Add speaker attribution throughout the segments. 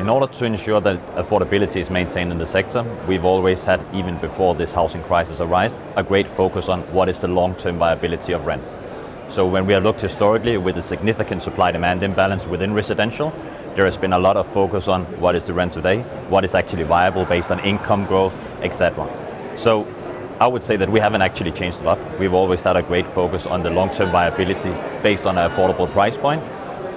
Speaker 1: In order to ensure that affordability is maintained in the sector, we've always had, even before this housing crisis arose, a great focus on what is the long-term viability of rents. So when we have looked historically with a significant supply-demand imbalance within residential, there has been a lot of focus on what is the rent today, what is actually viable based on income growth, etc. So I would say that we haven't actually changed a lot. We've always had a great focus on the long-term viability based on an affordable price point.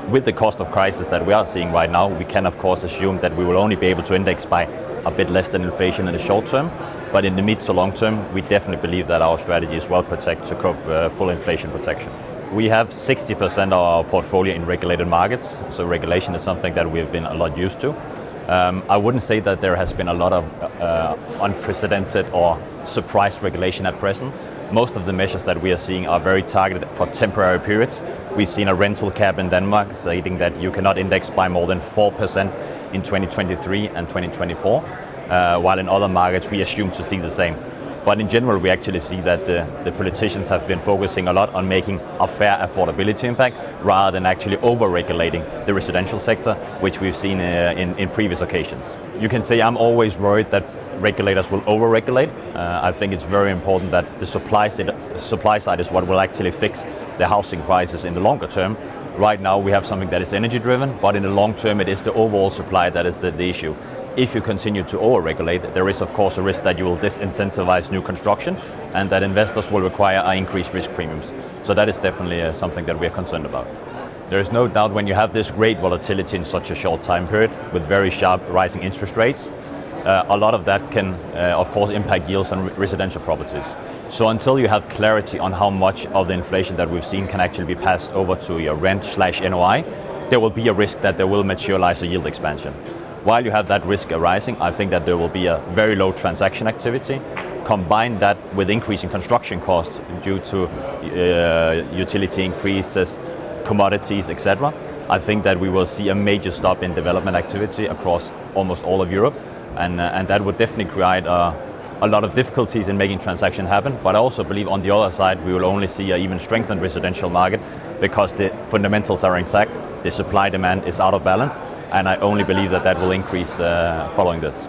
Speaker 1: With the cost of crisis that we are seeing right now, we can of course assume that we will only be able to index by a bit less than inflation in the short term. But in the mid to long term, we definitely believe that our strategy is well protected to cope full inflation protection. We have 60% of our portfolio in regulated markets, so regulation is something that we've been a lot used to. I wouldn't say that there has been a lot of unprecedented or surprise regulation at present. Most of the measures that we are seeing are very targeted for temporary periods. We've seen a rental cap in Denmark stating that you cannot index by more than 4% in 2023 and 2024, while in other markets we assume to see the same. But in general, we actually see that the politicians have been focusing a lot on making a fair affordability impact rather than actually over-regulating the residential sector, which we've seen in previous occasions. You can say I'm always worried that regulators will over-regulate. I think it's very important that the supply side is what will actually fix the housing crisis in the longer term. Right now we have something that is energy driven, but in the long term it is the overall supply that is the issue. If you continue to over-regulate, there is of course a risk that you will disincentivize new construction and that investors will require increased risk premiums. So that is definitely something that we are concerned about. There is no doubt when you have this great volatility in such a short time period with very sharp rising interest rates, a lot of that can of course impact yields on residential properties. So until you have clarity on how much of the inflation that we've seen can actually be passed over to your rent/NOI, there will be a risk that there will materialize a yield expansion. While you have that risk arising, I think that there will be a very low transaction activity. Combine that with increasing construction costs due to utility increases, commodities, etc. I think that we will see a major stop in development activity across almost all of Europe, and that would definitely create a lot of difficulties in making transactions happen. But I also believe on the other side we will only see an even strengthened residential market because the fundamentals are intact, the supply demand is out of balance, and I only believe that that will increase following this.